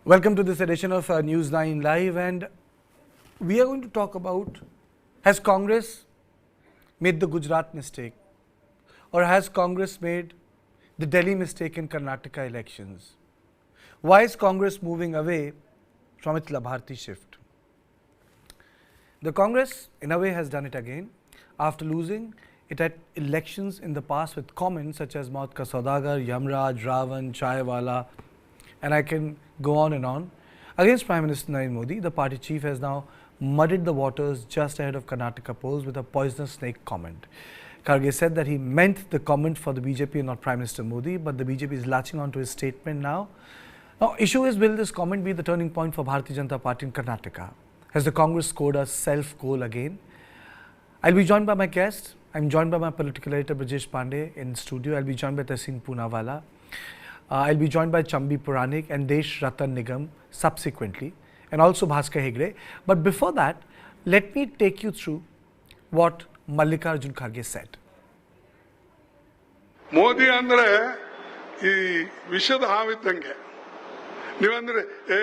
Welcome to this edition of News9 Live, and we are going to talk about, has Congress made the Gujarat mistake, or has Congress made the Delhi mistake in Karnataka elections? Why is Congress moving away from its Labharti shift? The Congress, in a way, has done it again after losing it at elections in the past with comments such as maut ka saudagar, Yamraj, Ravan, Chaiwala, and I can go on and on. Against Prime Minister Narendra Modi, the party chief has now muddied the waters just ahead of Karnataka polls with a poisonous snake comment. Kharge said that he meant the comment for the BJP and not Prime Minister Modi, but the BJP is latching on to his statement now. Now, issue is, will this comment be the turning point for Bharatiya Janata Party in Karnataka? Has the Congress scored a self-goal again? I'll be joined by my guest. I'm joined by my political editor Brajesh Pandey in studio. I'll be joined by Tehseen Poonawala. I'll be joined by Chambi Puranik and Desh Razendigam subsequently, and also Bhaskar Hegde. But before that, let me take you through what Mallikarjun Kharge said. Modi andre ee vishada havitange ನೀವಂದ್ರೆ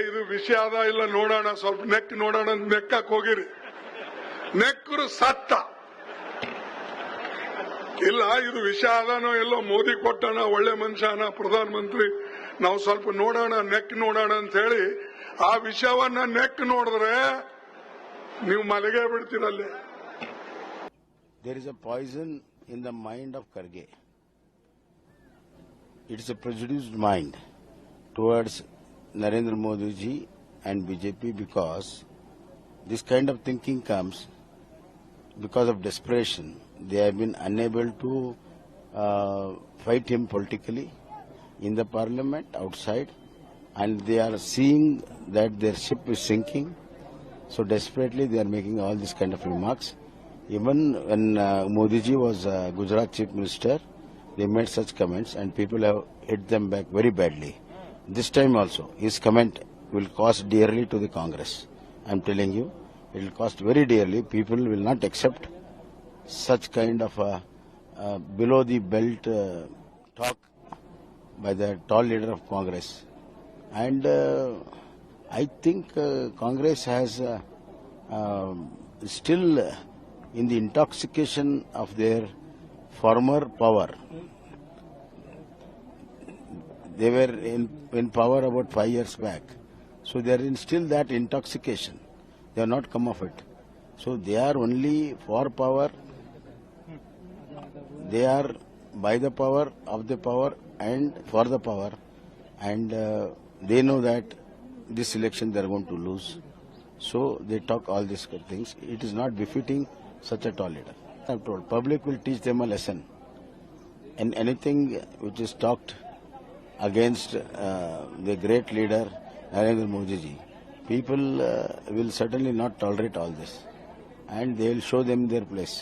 ಇದು ವಿಷಯ ಅದ ಇಲ್ಲ ನೋಡೋಣ ಸ್ವಲ್ಪ neck ನೋಡೋಣ ನೆಕ್ಕಕ್ಕೆ ಹೋಗಿರಿ ನೆಕ್ಕರು ಸತ್ತ ಇಲ್ಲ ಇದು ವಿಷಯ ಅದಾನೋ ಎಲ್ಲೋ ಮೋದಿ ಕೊಟ್ಟಣ ಒಳ್ಳೆ ಮನುಷ್ಯನ ಪ್ರಧಾನ ಮಂತ್ರಿ ನಾವು ಸ್ವಲ್ಪ ನೋಡೋಣ ನೆಕ್ ನೋಡೋಣ ಅಂತ ಹೇಳಿ ಆ ವಿಷಯವನ್ನ ನೆಕ್ ನೋಡಿದ್ರೆ ನೀವು ಮಲಗೇ ಬಿಡ್ತೀರಲ್ಲೇ. There is a poison in the mind of Kharge. It is a prejudiced mind towards Narendra Modi ji and BJP because this kind of thinking comes because of desperation. They have been unable to fight him politically in the parliament, outside, and they are seeing that their ship is sinking. So desperately they are making all these kind of remarks. Even when Modi ji was Gujarat Chief Minister, they made such comments and people have hit them back very badly. This time also, his comment will cost dearly to the Congress. I am telling you, it will cost very dearly. People will not accept such kind of below the belt talk by the tall leader of Congress. And I think Congress has still in the intoxication of their former power. They were in power about 5 years back. So they are in still that intoxication. They have not come off it. So they are only for power. They are by the power, of the power and for the power. And they know that this election they are going to lose. So they talk all these good things. It is not befitting such a tall leader. I am told public will teach them a lesson. And anything which is talked against the great leader Narendra Modi ji, people will certainly not tolerate all this, and they will show them their place.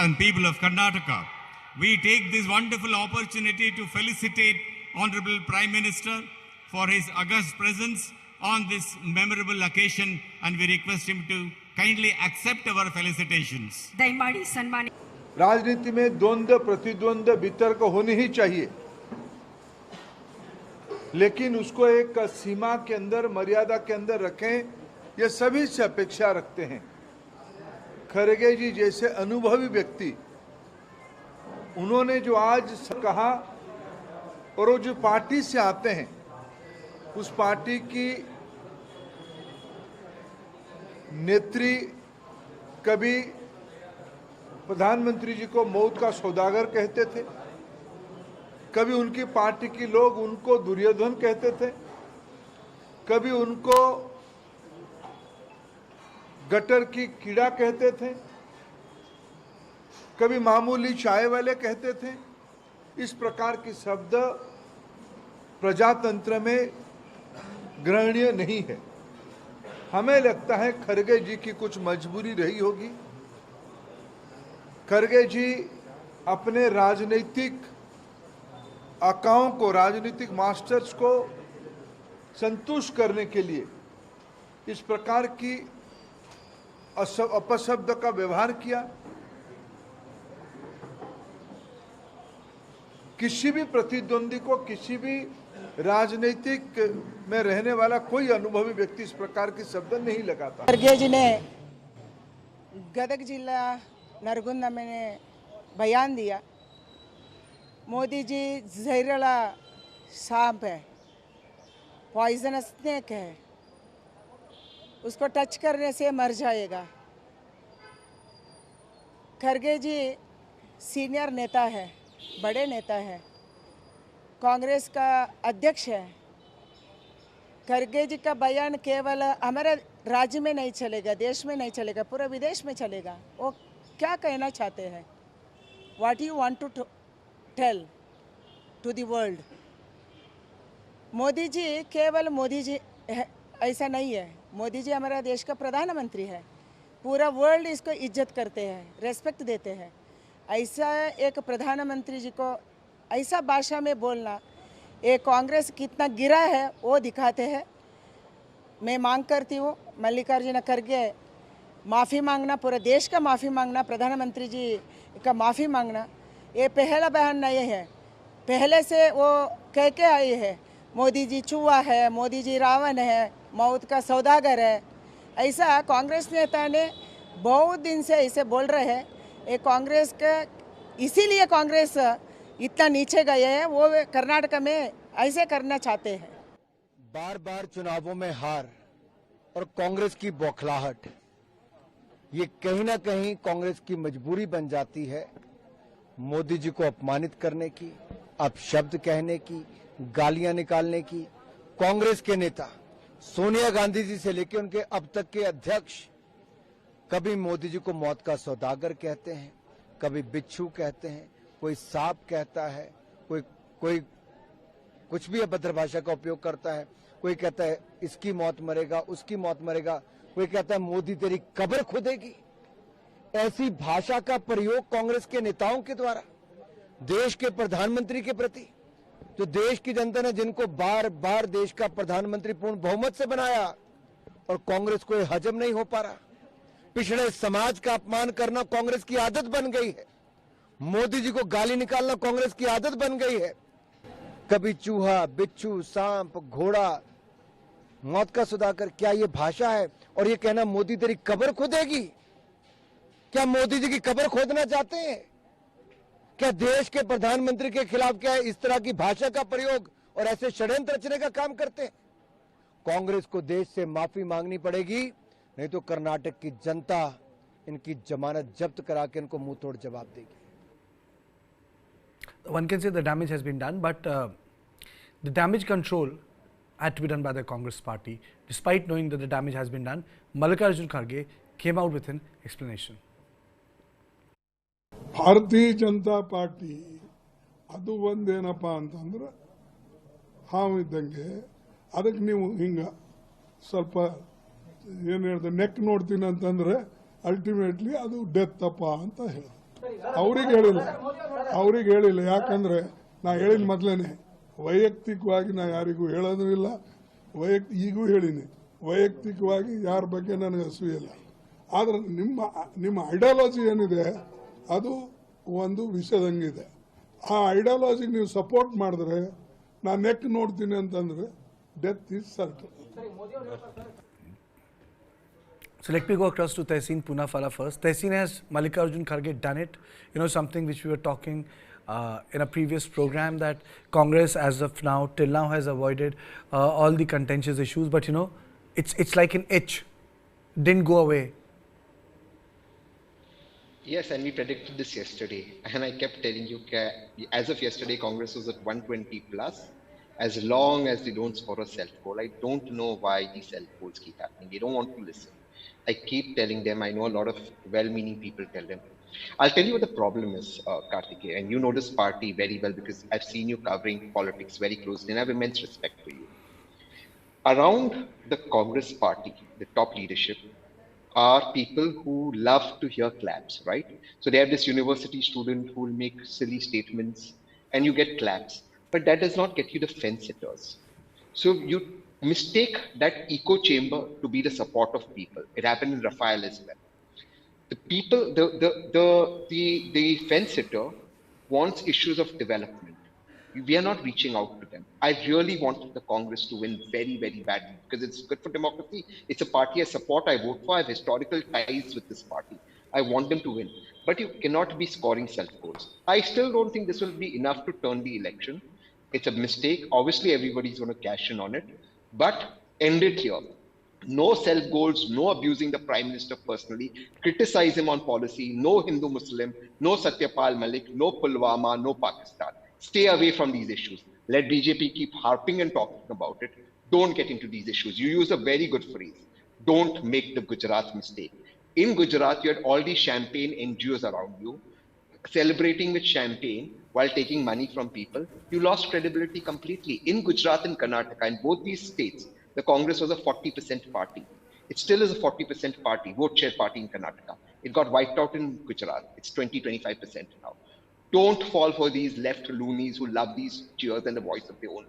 And people of Karnataka, we take this wonderful opportunity to felicitate Honorable Prime Minister for his august presence on this memorable occasion, and we request him to kindly accept our felicitations. राजनीति में द्वंद्व प्रतिद्वंद्व वितर्क होनी ही चाहिए, लेकिन उसको एक सीमा के अंदर, मर्यादा के अंदर रखें, ये सभी से अपेक्षा रखते हैं. खरगे जी जैसे अनुभवी व्यक्ति, उन्होंने जो आज कहा और वो जो पार्टी से आते हैं, उस पार्टी की नेत्री कभी प्रधानमंत्री जी को मौत का सौदागर कहते थे, कभी उनकी पार्टी के लोग उनको दुर्योधन कहते थे, कभी उनको गटर की कीड़ा कहते थे, कभी मामूली चाय वाले कहते थे. इस प्रकार के शब्द प्रजातंत्र में ग्रहणीय नहीं है. हमें लगता है खरगे जी की कुछ मजबूरी रही होगी. खरगे जी अपने राजनीतिक आकाओं को, राजनीतिक मास्टर्स को संतुष्ट करने के लिए इस प्रकार की अपशब्द का व्यवहार किया. किसी भी प्रतिद्वंदी को, किसी भी राजनीतिक में रहने वाला कोई अनुभवी व्यक्ति इस प्रकार की शब्द नहीं लगाता। खरगे जी ने गदग जिला नरगुंदा में बयान दिया, मोदी जी जहरीला सांप है, पॉइजनस स्नेक है, उसको टच करने से मर जाएगा। खरगे जी सीनियर नेता है, बड़े नेता है, कांग्रेस का अध्यक्ष है। खरगे जी का बयान केवल हमारे राज्य में नहीं चलेगा, देश में नहीं चलेगा, पूरे विदेश में चलेगा। वो क्या कहना चाहते हैं? What you want to tell to the world? Modi ji केवल मोदी जी ऐसा नहीं है। मोदी जी हमारा देश का प्रधानमंत्री है, पूरा वर्ल्ड इसको इज्जत करते हैं, रेस्पेक्ट देते हैं। ऐसा एक प्रधानमंत्री जी को ऐसा भाषा में बोलना, ये कांग्रेस कितना गिरा है वो दिखाते हैं। मैं मांग करती हूँ मल्लिकार्जुन खड़गे माफ़ी मांगना, पूरे देश का माफ़ी मांगना, प्रधानमंत्री जी का माफ़ी मांगना। ये पहला बयान नहीं है, पहले से वो कह के आई है मोदी जी चूहा है, मोदी जी रावण है, मौत का सौदागर है। ऐसा कांग्रेस नेता ने बहुत दिन से ऐसे बोल रहे हैं। ये कांग्रेस का, इसीलिए कांग्रेस इतना नीचे गए हैं, वो कर्नाटक में ऐसे करना चाहते हैं। बार बार चुनावों में हार और कांग्रेस की बौखलाहट, ये कहीं ना कहीं कांग्रेस की मजबूरी बन जाती है मोदी जी को अपमानित करने की, अपशब्द कहने की, गालियां निकालने की। कांग्रेस के नेता सोनिया गांधी जी से लेकर उनके अब तक के अध्यक्ष कभी मोदी जी को मौत का सौदागर कहते हैं, कभी बिच्छू कहते हैं, कोई सांप कहता है, कोई कुछ भी अभद्र भाषा का उपयोग करता है, कोई कहता है इसकी मौत मरेगा, उसकी मौत मरेगा, कोई कहता है मोदी तेरी कब्र खुदेगी। ऐसी भाषा का प्रयोग कांग्रेस के नेताओं के द्वारा देश के प्रधानमंत्री के प्रति, जो देश की जनता ने जिनको बार बार देश का प्रधानमंत्री पूर्ण बहुमत से बनाया, और कांग्रेस को यह हजम नहीं हो पा रहा। पिछड़े समाज का अपमान करना कांग्रेस की आदत बन गई है, मोदी जी को गाली निकालना कांग्रेस की आदत बन गई है। कभी चूहा, बिच्छू, सांप, घोड़ा, मौत का सौदागर, क्या ये भाषा है? और ये कहना मोदी तेरी कब्र खोदेगी, क्या मोदी जी की कब्र खोदना चाहते हैं? क्या देश के प्रधानमंत्री के खिलाफ क्या है इस तरह की भाषा का प्रयोग और ऐसे षड्यंत्र रचने का काम करते हैं? कांग्रेस को देश से माफी मांगनी पड़ेगी, नहीं तो कर्नाटक की जनता इनकी जमानत जब्त करा के इनको मुंह तोड़ जवाब देगी। One can say the damage has been done, but the damage control had to be done by the Congress party. Despite knowing that the damage has been done, Mallikarjun Kharge came out with an explanation. ಭಾರತೀಯ Janata party ಅದು ಒಂದೇನಪ್ಪ ಅಂತಂದ್ರೆ ಹಾವು ಇದ್ದಂಗೆ, ಅದಕ್ಕೆ ನೀವು ಹಿಂಗ ಸ್ವಲ್ಪ ಏನು ಹೇಳ್ದೆ ನೆಕ್ ನೋಡ್ತೀನಿ ಅಂತಂದ್ರೆ ಅಲ್ಟಿಮೇಟ್ಲಿ ಅದು ಡೆತ್ ಅಪ್ಪ ಅಂತ ಹೇಳಿ ಅವ್ರಿಗೆ ಹೇಳಿಲ್ಲ. ಯಾಕಂದ್ರೆ ನಾ ಹೇಳಿದ ಮೊದಲೇನೆ ವೈಯಕ್ತಿಕವಾಗಿ ನಾ ಯಾರಿಗೂ ಹೇಳೋದು ಇಲ್ಲ, ಈಗೂ ಹೇಳಿನಿ ವೈಯಕ್ತಿಕವಾಗಿ ಯಾರ ಬಗ್ಗೆ ನನಗೆ ಅಸೂಯಿಲ್ಲ. ಆದ್ರೆ ನಿಮ್ಮ ಐಡಿಯಾಲಜಿ ಏನಿದೆ ಅದು ಒಂದು ವಿಷಯದಂಗಿದೆ. ಆ ಐಡಿಯಾಲಜಿಗೆ ನೀವು ಸಪೋರ್ಟ್ ಮಾಡಿದ್ರೆ ನಾ ನೆಕ್ ನೋಡ್ತೀನಿ ಅಂತಂದ್ರೆ death is certain. So let me go across to Tehseen Poonawalla first. Tehseen, has Mallikarjun Kharge done it? You know, something which we were talking in a previous program, that Congress as of now, till now, has avoided all the contentious issues, but you know, it's like an itch, didn't go away. Yes, and we predicted this yesterday, and I kept telling you, as of yesterday, Congress was at 120 plus, as long as they don't score a self-goal. I don't know why these self-goals keep happening. They don't want to listen. I keep telling them, I know a lot of well-meaning people tell them. I'll tell you what the problem is, Karthikeya, and you know this party very well because I've seen you covering politics very closely and I have immense respect for you. Around the Congress party, the top leadership, are people who love to hear claps, right? So they have this university student who will make silly statements and you get claps, but that does not get you the fence sitters. So you mistake that echo chamber to be the support of people. It happened in Rafael as well. The people, the fence sitter wants issues of development. We are not reaching out to them. I really want the Congress to win very, very badly because it's good for democracy. It's a party I support, I vote for, I have historical ties with this party. I want them to win. But you cannot be scoring self-goals. I still don't think this will be enough to turn the election. It's a mistake. Obviously, everybody's going to cash in on it. But end it here. No self goals, no abusing the Prime Minister personally, criticize him on policy, no Hindu Muslim, no Satyapal Malik, no Pulwama, no Pakistan. Stay away from these issues. Let BJP keep harping and talking about it. Don't get into these issues. You use a very good phrase. Don't make the Gujarat mistake. In Gujarat, you had all these champagne NGOs around you, celebrating with champagne while taking money from people. You lost credibility completely. In Gujarat and Karnataka, in both these states, the Congress was a 40% party. It still is a 40% party, vote share party in Karnataka. It got wiped out in Gujarat. It's 20-25% now. Don't fall for these left loonies who love these cheers and the voice of their own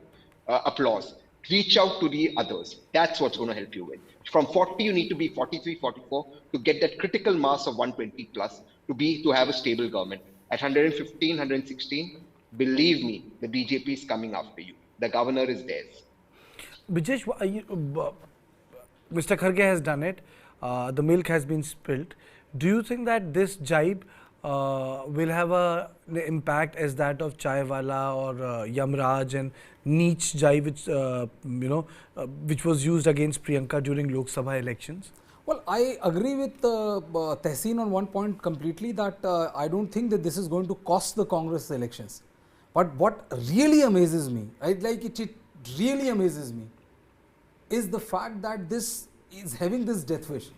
applause. Reach out to the others. That's what's going to help you win. From 40, you need to be 43, 44 to get that critical mass of 120 plus to have a stable government. At 115, 116, believe me, the BJP is coming after you. The governor is theirs. Bijesh, Mr. Kharge has done it. The milk has been spilt. Do you think that this jibe will have an impact as that of Chaiwala or Yamraj and Neech jibe, which was used against Priyanka during Lok Sabha elections? Well, I agree with Tehseen on one point completely, that I don't think that this is going to cost the Congress elections. But what really amazes me, it really amazes me, is the fact that this is having this death wish,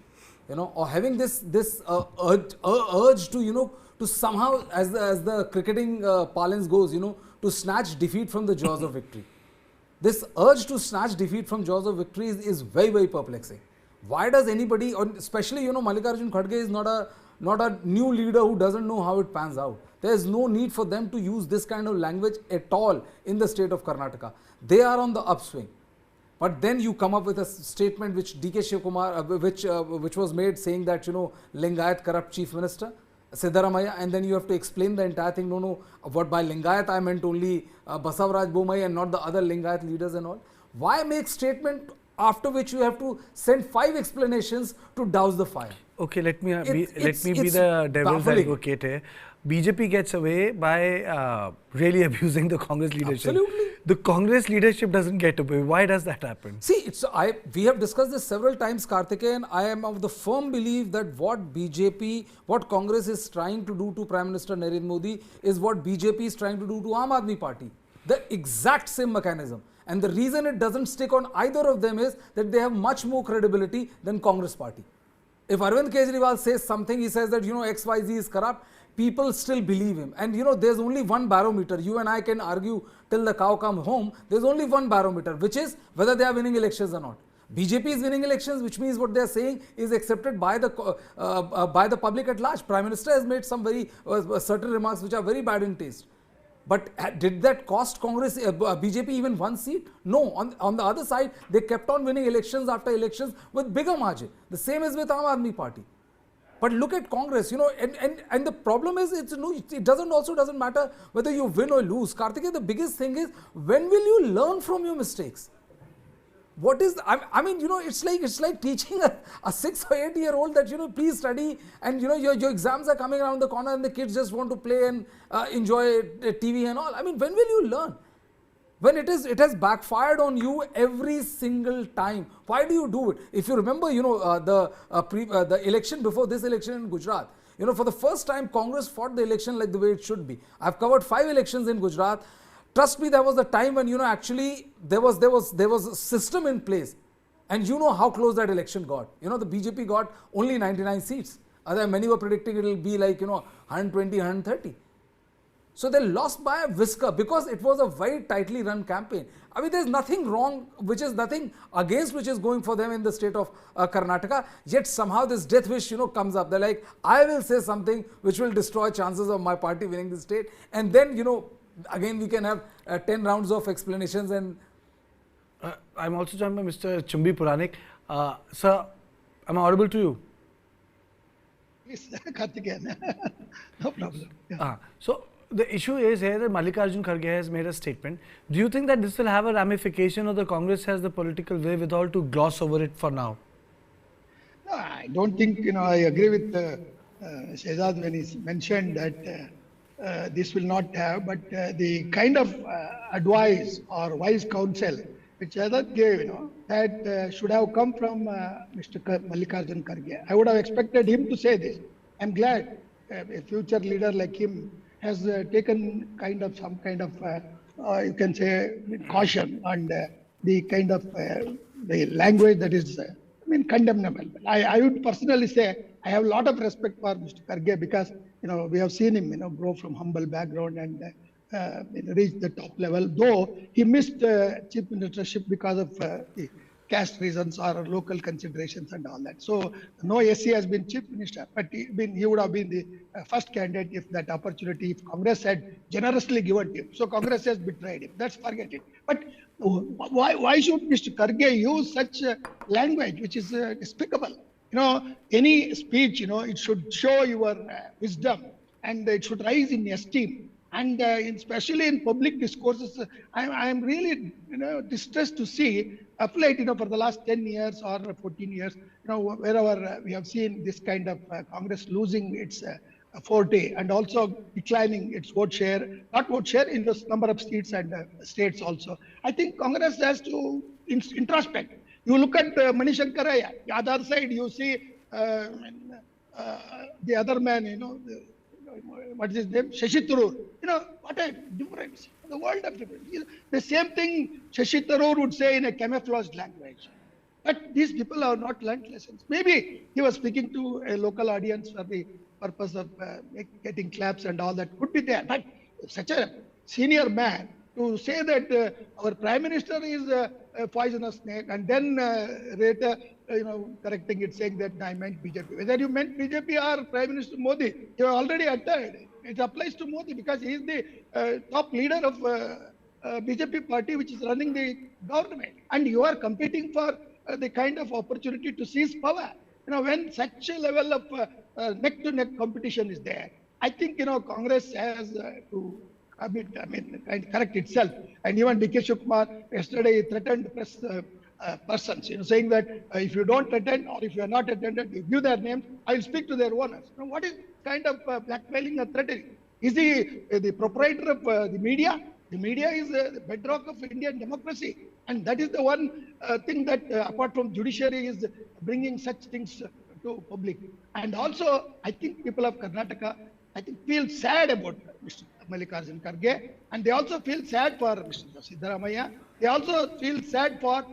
or having this urge to, to somehow, as the cricketing parlance goes, to snatch defeat from the jaws of victory. This urge to snatch defeat from jaws of victory is very, very perplexing. Why does anybody, or especially, Mallikarjun Kharge is not a new leader who doesn't know how it pans out. There is no need for them to use this kind of language at all in the state of Karnataka. They are on the upswing. But then you come up with a statement which DK Shivakumar, which was made, saying that, Lingayat corrupt chief minister, Siddaramaiah, and then you have to explain the entire thing. No, what by Lingayat I meant only Basavaraj Bomai and not the other Lingayat leaders and all. Why make statement after which you have to send 5 explanations to douse the fire? Okay, let me be the devil's advocate here. BJP gets away by really abusing the Congress leadership. Absolutely. The Congress leadership doesn't get away. Why does that happen? See, we have discussed this several times, Karthikeyan, and I am of the firm belief that what Congress is trying to do to Prime Minister Narendra Modi is what BJP is trying to do to Aam Aadmi Party. The exact same mechanism. And the reason it doesn't stick on either of them is that they have much more credibility than Congress Party. If Arvind Kejriwal says something, he says that, XYZ is corrupt, people still believe him. And there's only one barometer. You and I can argue till the cow come home. There's only one barometer, which is whether they are winning elections or not. BJP is winning elections, which means what they are saying is accepted by the public at large. Prime Minister has made some very certain remarks which are very bad in taste. But did that cost Congress, BJP even one seat? No. On the other side, they kept on winning elections after elections with bigger margin. The same is with Aam Aadmi Party. But look at Congress, and the problem is, it doesn't matter whether you win or lose. Karthikeyan, the biggest thing is, when will you learn from your mistakes? What is, it's like teaching a 6 or 8 year old that, please study, and, your exams are coming around the corner and the kids just want to play and enjoy TV and all. When will you learn? When it has backfired on you every single time. Why do you do it? If you remember, the election before this election in Gujarat, for the first time, Congress fought the election like the way it should be. I've covered 5 elections in Gujarat. Trust me, there was a time when, actually there was a system in place. And how close that election got. The BJP got only 99 seats. Many were predicting it will be like, 120, 130. So they lost by a whisker because it was a very tightly run campaign. There's nothing wrong, nothing against which is going for them in the state of Karnataka. Yet somehow this death wish, comes up. They're like, I will say something which will destroy chances of my party winning the state. And then, again we can have 10 rounds of explanations. And I'm also joined by Mr. Chumbi Puranik. Sir, am I audible to you? Yes, Karthikeyan. No problem. Yeah. So the issue is here that Mallikarjun Kharge has made a statement. Do you think that this will have a ramification, or the Congress has the political wherewithal to gloss over it for now? No, I don't think, I agree with Shehzad when he mentioned that this will not have, but the kind of advice or wise counsel which Shehzad gave, that should have come from Mr. Mallikarjun Kharge. I would have expected him to say this. I'm glad a future leader like him has taken some kind of, you can say, caution and the kind of the language that is, condemnable. I would personally say I have a lot of respect for Mr. Kharge because, we have seen him, grow from humble background and reach the top level, though he missed chief ministership because of the caste reasons or local considerations and all that. So no SC has been chief minister, but he would have been the first candidate if that opportunity, if Congress had generously given him. So Congress has betrayed him. Let's forget it. But why should Mr. Kharge use such language which is despicable? Any speech, it should show your wisdom and it should rise in esteem. And especially in public discourses, I am really, distressed to see of late, for the last 10 years or 14 years, wherever we have seen this kind of Congress losing its forte and also declining its vote share, not vote share in the number of seats and states also. I think Congress has to introspect. You look at Mani Shankaraya, the other side, you see the other man, what is his name? Shashi Tharoor. What a difference. The world of difference. The same thing Shashi Tharoor would say in a camouflaged language. But these people have not learned lessons. Maybe he was speaking to a local audience for the purpose of getting claps and all that could be there. But such a senior man to say that our Prime Minister is a poisonous snake and then later, correcting it, saying that I meant BJP. Whether you meant BJP or Prime Minister Modi, you are already uttered. It applies to Modi because he is the top leader of BJP party which is running the government. And you are competing for the kind of opportunity to seize power. When such a level of neck-to-neck competition is there, I think, Congress has to correct itself. And even D.K. Shivkumar yesterday threatened press persons, saying that if you don't attend or if you are not attended, you give their names, I will speak to their owners. What is kind of blackmailing and threatening? Is he the proprietor of the media? The media is the bedrock of Indian democracy. And that is the one thing that, apart from judiciary, is bringing such things to public. And also, I think people of Karnataka, feel sad about Mr. Mallikarjun Kharge, and they also feel sad for Mr. Siddaramaiah. They also feel sad for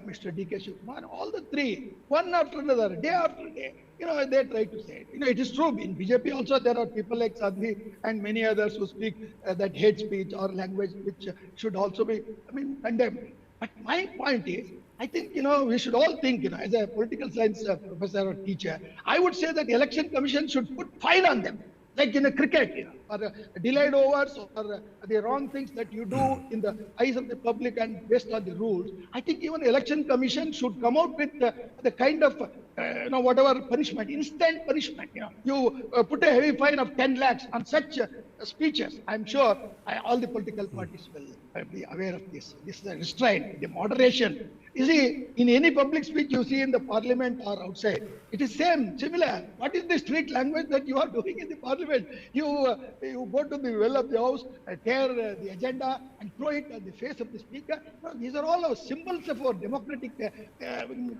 Mr. D.K. Shivkumar. All the three, one after another, day after day, they try to say it. It is true. In BJP also, there are people like Sadhvi and many others who speak that hate speech or language which should also be, condemned. But my point is, I think, we should all think, as a political science professor or teacher, I would say that the election commission should put fine on them. Like in a cricket, or delayed overs or the wrong things that you do in the eyes of the public and based on the rules. I think even election commission should come out with the kind of, whatever punishment, instant punishment. You put a heavy fine of 10 lakhs on such speeches. I'm sure all the political parties will be aware of this. This restraint, the moderation. You see, in any public speech you see in the parliament or outside, it is similar. What is the street language that you are doing in the parliament? You go to the well of the house, tear the agenda and throw it on the face of the speaker. These are all our symbols of our democratic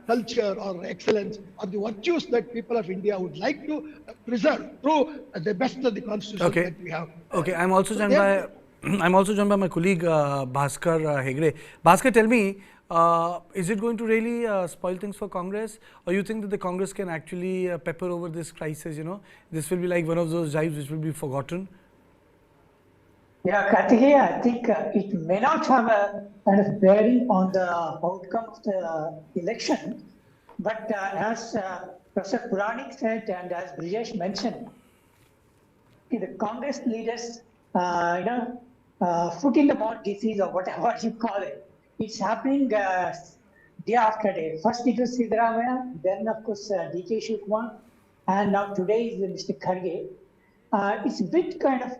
culture or excellence or the virtues that people of India would like to preserve through the best of the constitution that we have. Okay, I'm also joined by my colleague Bhaskar Hegde. Bhaskar, tell me, is it going to really spoil things for Congress, or you think that the Congress can actually pepper over this crisis? This will be like one of those jibes which will be forgotten. Yeah, Kartikeya, I think it may not have a kind of bearing on the outcome of the election, but as Professor Puranik said and as Brijesh mentioned, the Congress leaders, foot in the mouth disease or whatever you call it, it's happening day after day. First it was Siddaramaiah, then of course D.K. Shivkumar, and now today is Mr. Kharge. it's a bit kind of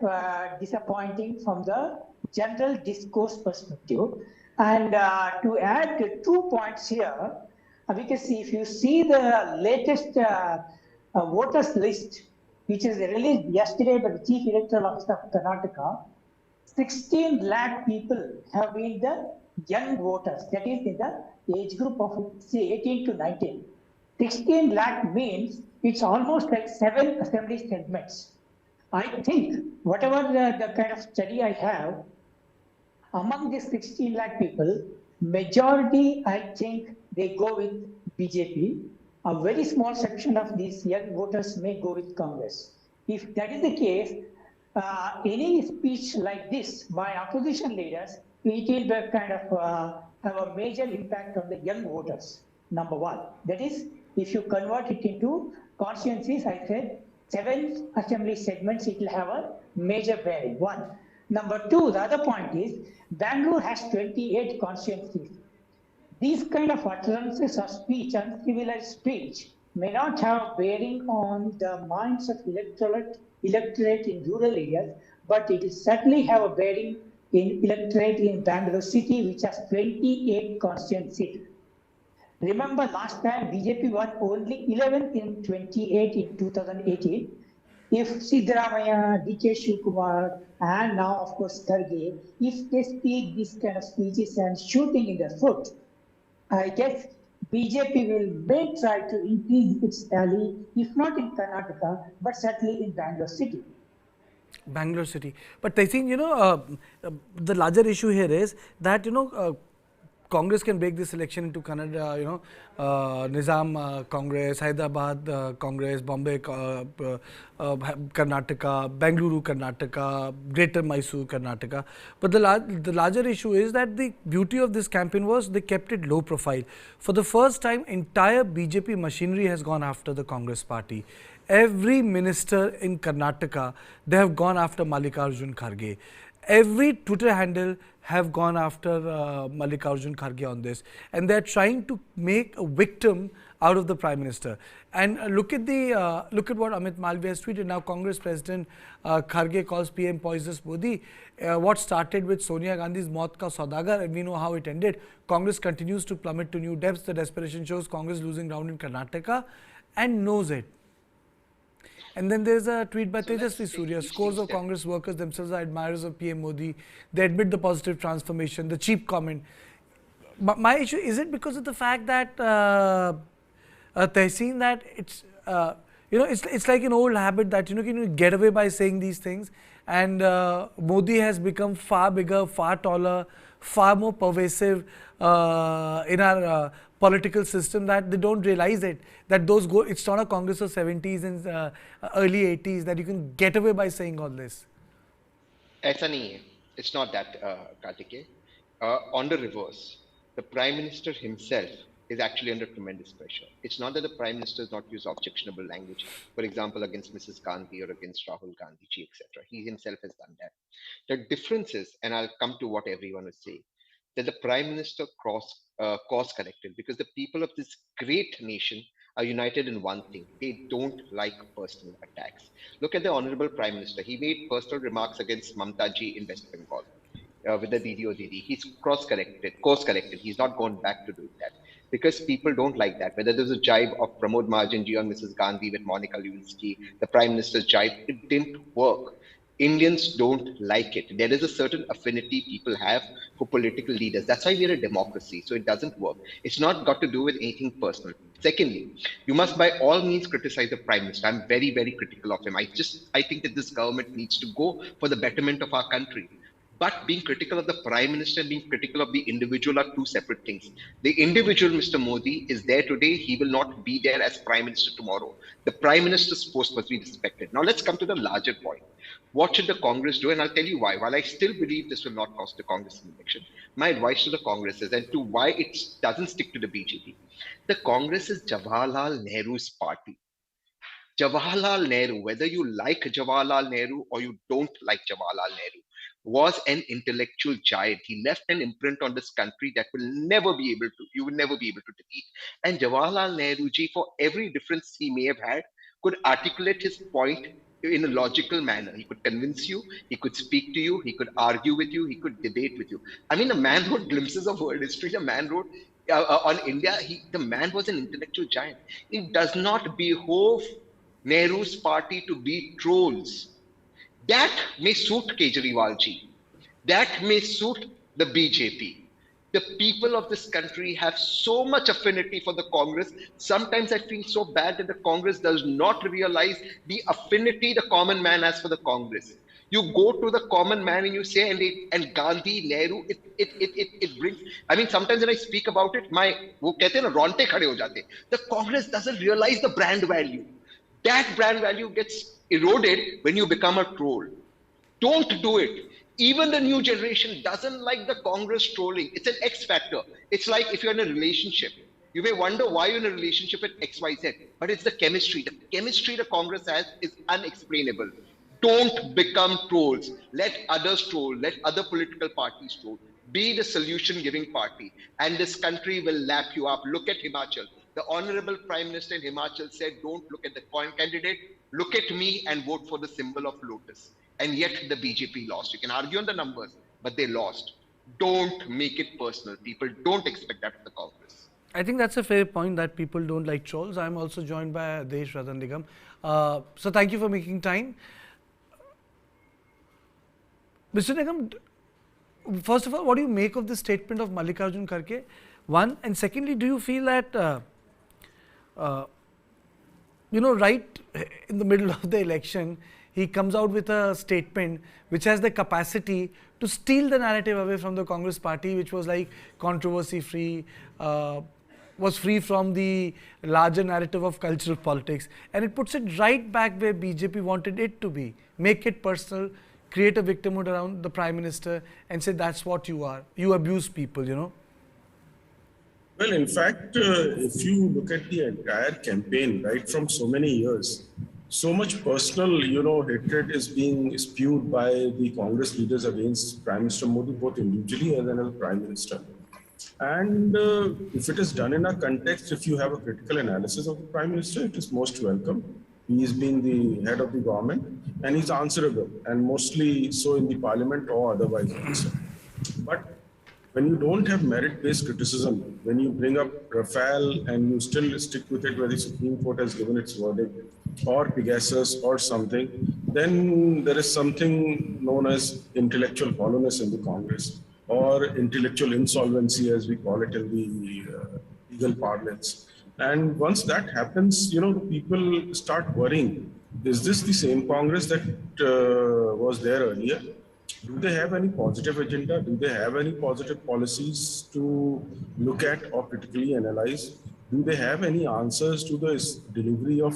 disappointing from the general discourse perspective. And to add 2 points here, because if you see the latest voters list, which is released yesterday by the Chief Electoral Officer of Karnataka, 16 lakh people have been the young voters, that is in the age group of say 18 to 19. 16 lakh means it's almost like 7 assembly segments. I think whatever the kind of study I have, among these 16 lakh people, majority I think they go with BJP. A very small section of these young voters may go with Congress. If that is the case, any speech like this by opposition leaders, it will kind of have a major impact on the young voters. Number one, that is, if you convert it into constituencies, I said 7 assembly segments, it will have a major bearing. One. Number two, the other point is Bangalore has 28 constituencies. These kind of utterances or speech, uncivilized speech, may not have bearing on the minds of electorate in rural areas, but it will certainly have a bearing in electorate in Bangalore city, which has 28 constituencies. Remember last time BJP won only 11 in 28 in 2018. If Siddaramaiah, DK Shivkumar, and now of course Kharge, if they speak this kind of speeches and shooting in the foot, I guess BJP may try to increase its tally, if not in Karnataka, but certainly in Bangalore city. Bangalore city. But Tehseen, the larger issue here is that, Congress can break this election into Kannada, Nizam Congress, Hyderabad Congress, Bombay Karnataka, Bengaluru Karnataka, Greater Mysore Karnataka. But the larger issue is that the beauty of this campaign was they kept it low profile. For the first time, entire BJP machinery has gone after the Congress party. Every minister in Karnataka, they have gone after Mallikarjun Kharge. Every Twitter handle have gone after Mallikarjun Kharge on this, and they're trying to make a victim out of the Prime Minister. And look at what Amit Malviya has tweeted. Now Congress President Kharge calls PM poisonous Modi. What started with Sonia Gandhi's maut ka saudagar, and we know how it ended. Congress continues to plummet to new depths. The desperation shows Congress losing ground in Karnataka and knows it. And then there's a tweet by Tejasvi Surya. Scores of Congress workers themselves are admirers of PM Modi. They admit the positive transformation, the cheap comment. My issue, is it because of the fact that Tehseen, that it's, it's like an old habit that, can you get away by saying these things? And Modi has become far bigger, far taller, far more pervasive in our political system, that they don't realize it, that it's not a Congress of 70s and early 80s, that you can get away by saying all this. It's not that, Kartike. On the reverse, the Prime Minister himself is actually under tremendous pressure. It's not that the Prime Minister has not used objectionable language, for example, against Mrs. Gandhi or against Rahul Gandhi, etc. He himself has done that. The difference is, and I'll come to what everyone was saying, that the Prime Minister course corrected, because the people of this great nation are united in one thing: they don't like personal attacks. Look at the Honorable Prime Minister. He made personal remarks against Mamta ji in West Bengal with the Didi. He's course corrected. He's not gone back to doing that, because people don't like that. Whether there's a jibe of Pramod Mahajan ji on Mrs. Gandhi with Monica Lewinsky, the Prime Minister's jibe, it didn't work. Indians don't like it. There is a certain affinity people have for political leaders. That's why we're a democracy. So it doesn't work. It's not got to do with anything personal. Secondly, you must by all means criticize the Prime Minister. I'm very, very critical of him. I think that this government needs to go for the betterment of our country. But being critical of the Prime Minister and being critical of the individual are two separate things. The individual, Mr. Modi, is there today. He will not be there as Prime Minister tomorrow. The Prime Minister's post must be respected. Now let's come to the larger point. What should the Congress do? And I'll tell you why. While I still believe this will not cost the Congress an election, my advice to the Congress is, and to why it doesn't stick to the BJP. The Congress is Jawaharlal Nehru's party. Jawaharlal Nehru, whether you like Jawaharlal Nehru or you don't like Jawaharlal Nehru, was an intellectual giant. He left an imprint on this country that you will never be able to defeat. And Jawaharlal Nehru ji, for every difference he may have had, could articulate his point in a logical manner. He could convince you, he could speak to you, he could argue with you, he could debate with you. I mean, a man wrote glimpses of world history, a man wrote on India, the man was an intellectual giant. It does not behove Nehru's party to be trolls. That may suit Kejriwal ji. That may suit the BJP. The people of this country have so much affinity for the Congress. Sometimes I feel so bad that the Congress does not realize the affinity the common man has for the Congress. You go to the common man and you say, and Gandhi, Nehru, it brings. I mean, sometimes when I speak about it, वो कहते हैं ना रोंटे खड़े हो जाते. The Congress doesn't realize the brand value. That brand value gets eroded when you become a troll. Don't do it. Even the new generation doesn't like the Congress trolling. It's an X factor. It's like if you're in a relationship. You may wonder why you're in a relationship with XYZ, but it's the chemistry. The chemistry the Congress has is unexplainable. Don't become trolls. Let others troll. Let other political parties troll. Be the solution-giving party, and this country will lap you up. Look at Himachal. The Honorable Prime Minister in Himachal said, don't look at the candidate, look at me and vote for the symbol of lotus. And yet the BJP lost. You can argue on the numbers, but they lost. Don't make it personal. People don't expect that of the Congress. I think that's a fair point, that people don't like trolls. I'm also joined by Desh, Razendigam. So thank you for making time. Mr. Nigam, first of all, what do you make of the statement of Mallikarjun Kharge? One, and secondly, do you feel that right in the middle of the election, he comes out with a statement which has the capacity to steal the narrative away from the Congress party, which was like controversy free, was free from the larger narrative of cultural politics, and it puts it right back where BJP wanted it to be. Make it personal, create a victimhood around the Prime Minister and say that's what you are. You abuse people, Well, in fact, if you look at the entire campaign, right from so many years, so much personal, hatred is being spewed by the Congress leaders against Prime Minister Modi, both individually and then as Prime Minister. And if it is done in a context, if you have a critical analysis of the Prime Minister, it is most welcome. He has been the head of the government and he's answerable, and mostly so in the parliament or otherwise also. But when you don't have merit-based criticism, when you bring up Rafale and you still stick with it where the Supreme Court has given its verdict, or Pegasus or something, then there is something known as intellectual hollowness in the Congress, or intellectual insolvency as we call it in the legal parlance. And once that happens, the people start worrying. Is this the same Congress that was there earlier? Do they have any positive agenda? Do they have any positive policies to look at or critically analyze? Do they have any answers to the delivery of,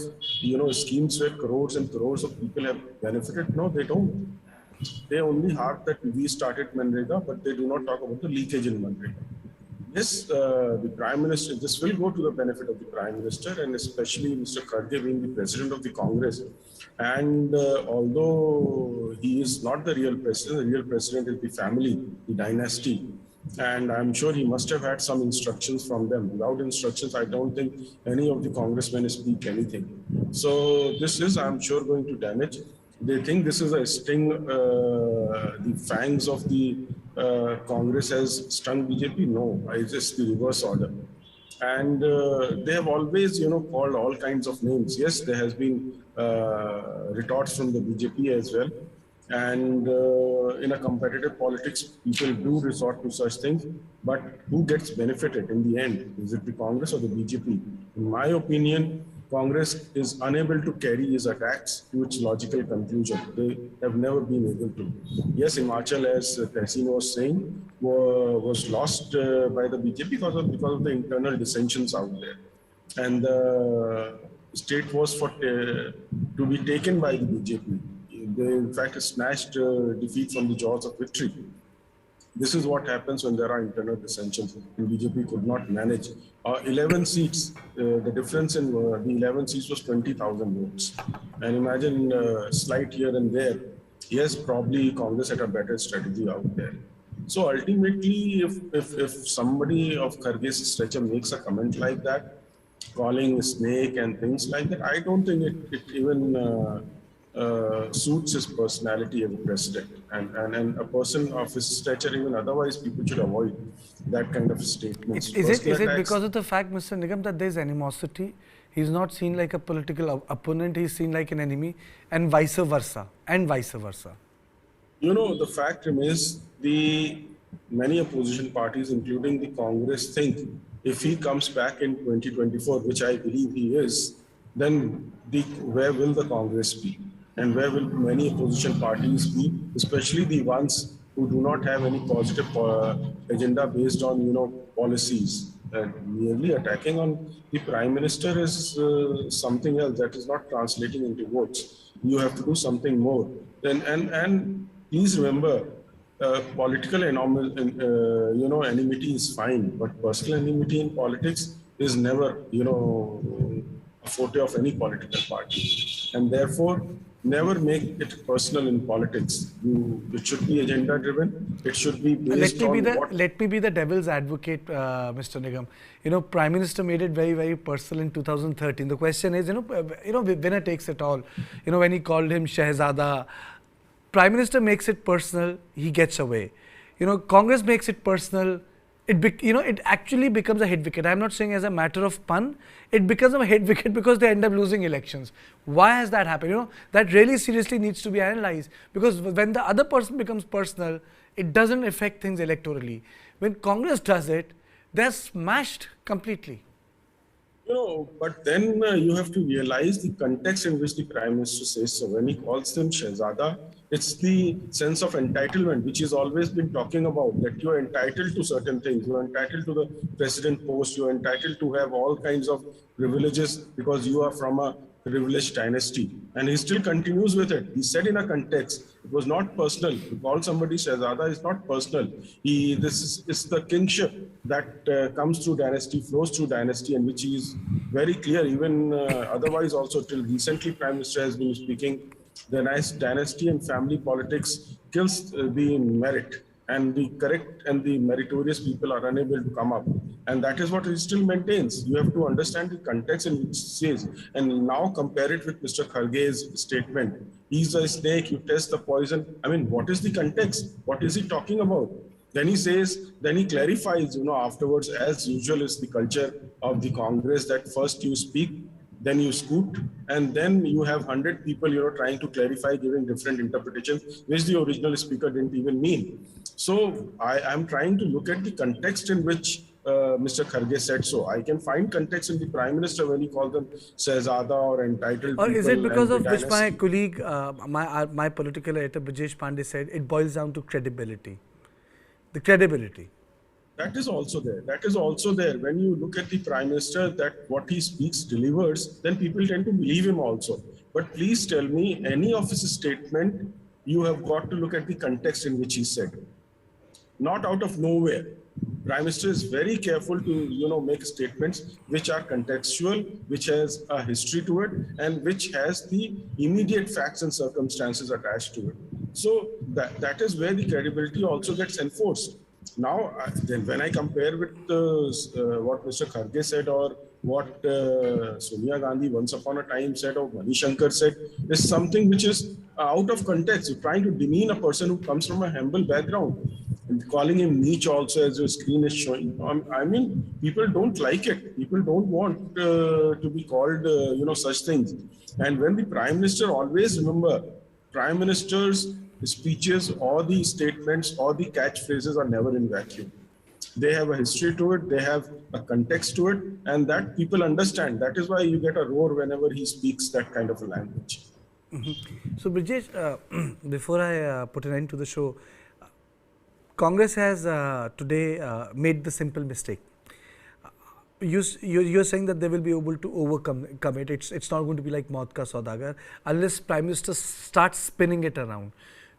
schemes where crores and crores of people have benefited? No, they don't. They only harp that we started Manrega, but they do not talk about the leakage in Manrega. Yes, the Prime Minister, this will go to the benefit of the Prime Minister and especially Mr. Kharge being the President of the Congress. And although he is not the real President is the family, the dynasty. And I'm sure he must have had some instructions from them. Without instructions, I don't think any of the congressmen speak anything. So this is, I'm sure, going to damage. They think this is a sting, the fangs of the Congress has stung BJP. No, it's just the reverse order. And they have always, called all kinds of names. Yes, there has been retorts from the BJP as well. And in a competitive politics, people do resort to such things. But who gets benefited in the end? Is it the Congress or the BJP? In my opinion, Congress is unable to carry his attacks to its logical conclusion. They have never been able to. Yes, Himachal, as Tehseen was saying, was lost by the BJP because of the internal dissensions out there. And the state was to be taken by the BJP. They, in fact, snatched defeat from the jaws of victory. This is what happens when there are internal dissensions, and BJP could not manage. 11 seats, the difference in the 11 seats was 20,000 votes. And imagine slight here and there. Yes, probably Congress had a better strategy out there. So ultimately, if somebody of Kharge's stature makes a comment like that, calling snake and things like that, I don't think it even suits his personality as a president. And a person of his stature, even otherwise, people should avoid that kind of statements. Is it because of the fact, Mr. Nigam, that there is animosity? He's not seen like a political opponent, he's seen like an enemy, and vice versa, You know, the fact remains, the many opposition parties, including the Congress, think if he comes back in 2024, which I believe he is, then where will the Congress be? And where will many opposition parties be, especially the ones who do not have any positive agenda based on, policies. Merely attacking on the Prime Minister is something else that is not translating into votes. You have to do something more. And please remember, political enmity is fine, but personal enmity in politics is never, a forte of any political party. And therefore, never make it personal in politics. It should be agenda driven. It should be based Let me be the devil's advocate, Mr. Nigam. Prime Minister made it very, very personal in 2013. The question is, winner takes it all. When he called him Shehzada, Prime Minister makes it personal, he gets away. Congress makes it personal, it actually becomes a hit wicket. I'm not saying as a matter of pun, it becomes a hit wicket because they end up losing elections. Why has that happened? That really seriously needs to be analyzed, because when the other person becomes personal, it doesn't affect things electorally. When Congress does it, they're smashed completely. But then you have to realize the context in which the Prime Minister says so. When he calls them Shehzada, it's the sense of entitlement, which he's always been talking about, that you're entitled to certain things. You're entitled to the president post. You're entitled to have all kinds of privileges because you are from a privileged dynasty. And he still continues with it. He said in a context, it was not personal. To call somebody Shehzada is not personal. It's the kingship that comes through dynasty, flows through dynasty, and which is very clear. Even otherwise also, till recently, Prime Minister has been speaking, the nice dynasty and family politics kills the merit, and the correct and the meritorious people are unable to come up. And that is what he still maintains. You have to understand the context in which he says, and now compare it with Mr. Kharge's statement. He's a snake, you test the poison. I mean, what is the context? What is he talking about? Then he says, then he clarifies, afterwards, as usual is the culture of the Congress, that first you speak, then you scoot, and then you have 100 people, trying to clarify, giving different interpretations, which the original speaker didn't even mean. So I'm trying to look at the context in which Mr. Kharge said so. I can find context in the Prime Minister when he called them Shehzada or entitled or people. Or is it because of which my colleague, my political editor Brajesh Pandey said, it boils down to credibility. The credibility. That is also there. That is also there. When you look at the Prime Minister, that what he speaks delivers, then people tend to believe him also. But please tell me, any of his statement, you have got to look at the context in which he said. Not out of nowhere. Prime Minister is very careful to, make statements which are contextual, which has a history to it, and which has the immediate facts and circumstances attached to it. So that is where the credibility also gets enforced. Now, then when I compare with what Mr. Kharge said, or what Sonia Gandhi once upon a time said, or Mani Shankar said, is something which is out of context. You're trying to demean a person who comes from a humble background. And calling him niche also, as your screen is showing. I mean, people don't like it. People don't want to be called, such things. And when the Prime Minister, always remember, Prime Minister's speeches or the statements or the catchphrases are never in vacuum. They have a history to it, they have a context to it, and that people understand. That is why you get a roar whenever he speaks that kind of a language. Mm-hmm. So, Brajesh, before I put an end to the show, Congress has today made the simple mistake. You're saying that they will be able to overcome it. It's not going to be like maut ka saudagar unless Prime Minister starts spinning it around.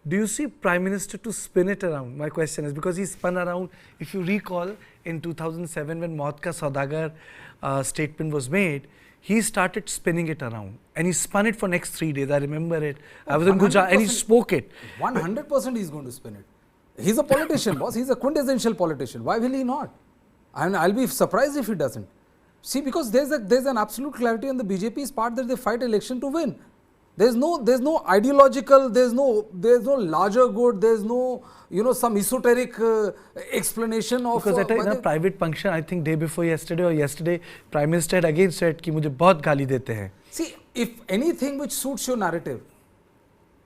Do you see Prime Minister to spin it around? My question is, because he spun around, if you recall, in 2007 when maut ka saudagar statement was made, he started spinning it around and he spun it for next 3 days. I remember it. I was in Gujarat and he spoke it. 100% he's going to spin it. He's a politician, boss. He's a quintessential politician. Why will he not? And I'll be surprised if he doesn't. See, because there's an absolute clarity on the BJP's part that they fight election to win. There's no ideological, there's no larger good, there's no, some esoteric explanation of. Because in a private function, I think day before yesterday, Prime Minister had again said कि मुझे बहुत गाली देते हैं. See, if anything which suits your narrative,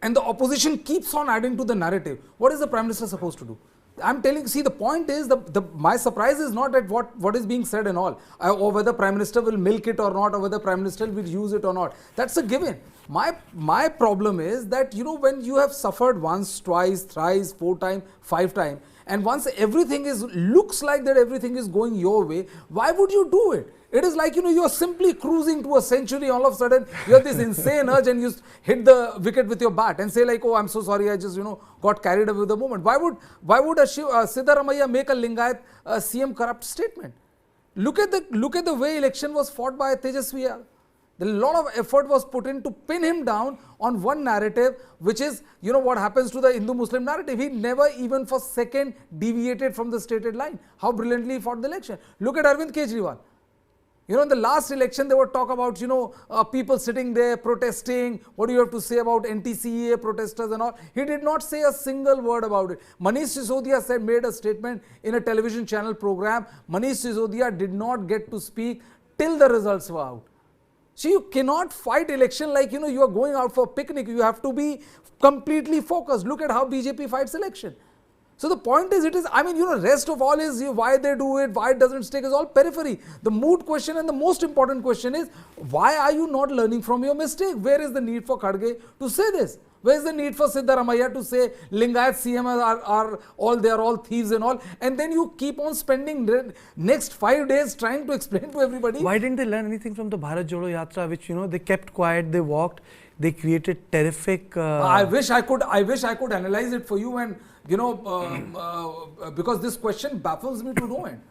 and the opposition keeps on adding to the narrative, what is the Prime Minister supposed to do? I'm telling, see, the point is, my surprise is not at what is being said and all, or whether Prime Minister will milk it or not, or whether Prime Minister will use it or not. That's a given. My problem is that, when you have suffered once, twice, thrice, 4 times, 5 times, and once everything looks like that everything is going your way, why would you do it? It is like, you're simply cruising to a century, all of a sudden, you have this insane urge and you hit the wicket with your bat and say like, oh, I'm so sorry, I just, got carried away with the moment. Why would a Siddaramaiah make a Lingayat CM corrupt statement? Look at the way election was fought by Tejaswi. A lot of effort was put in to pin him down on one narrative, which is, what happens to the Hindu-Muslim narrative. He never even for a second deviated from the stated line. How brilliantly he fought the election. Look at Arvind Kejriwal. In the last election, there were talk about, people sitting there protesting. What do you have to say about anti-CEA protesters and all? He did not say a single word about it. Manish Sisodia made a statement in a television channel program. Manish Sisodia did not get to speak till the results were out. So you cannot fight election like, you are going out for a picnic. You have to be completely focused. Look at how BJP fights election. So the point is, rest of all is why they do it, why it doesn't stick is all periphery. The moot question and the most important question is, why are you not learning from your mistake? Where is the need for Kharge to say this? Where is the need for Siddaramaiah to say Lingayat CM they are all thieves and all? And then you keep on spending the next 5 days trying to explain to everybody. Why didn't they learn anything from the Bharat Jodo Yatra, which, they kept quiet, they walked, they created terrific... I wish I could analyze it for you and, because this question baffles me to no end.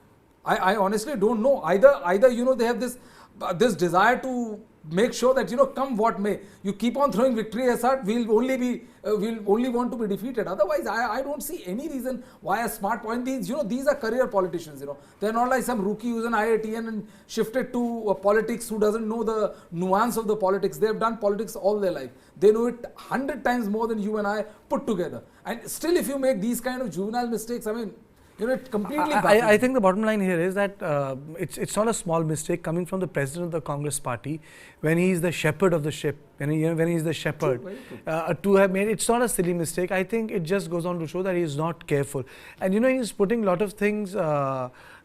I honestly don't know. Either they have this desire to make sure that, come what may, you keep on throwing victory aside, we'll only want to be defeated. Otherwise, I don't see any reason why a smart point, these are career politicians, They're not like some rookie who's an IITN and shifted to politics who doesn't know the nuance of the politics. They've done politics all their life. They know it 100 times more than you and I put together. And still, if you make these kind of juvenile mistakes, it completely I think the bottom line here is that it's not a small mistake coming from the president of the Congress party when he is the shepherd of the ship, when he is the shepherd. To have made it's not a silly mistake. I think it just goes on to show that he is not careful. And he's putting a lot of things,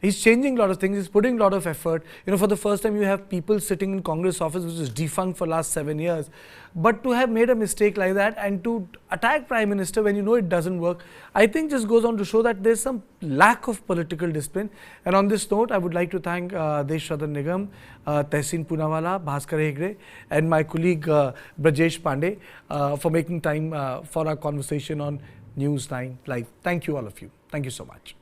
he's changing a lot of things, he's putting a lot of effort. For the first time you have people sitting in Congress office which is defunct for last 7 years. But to have made a mistake like that and to attack Prime Minister when it doesn't work, I think just goes on to show that there's some lack of political discipline. And on this note, I would like to thank Desh Razendigam, Tehseen Poonawala, Bhaskar Hegde and my colleague Brajesh Pandey for making time for our conversation on News 9 Live. Thank you all of you. Thank you so much.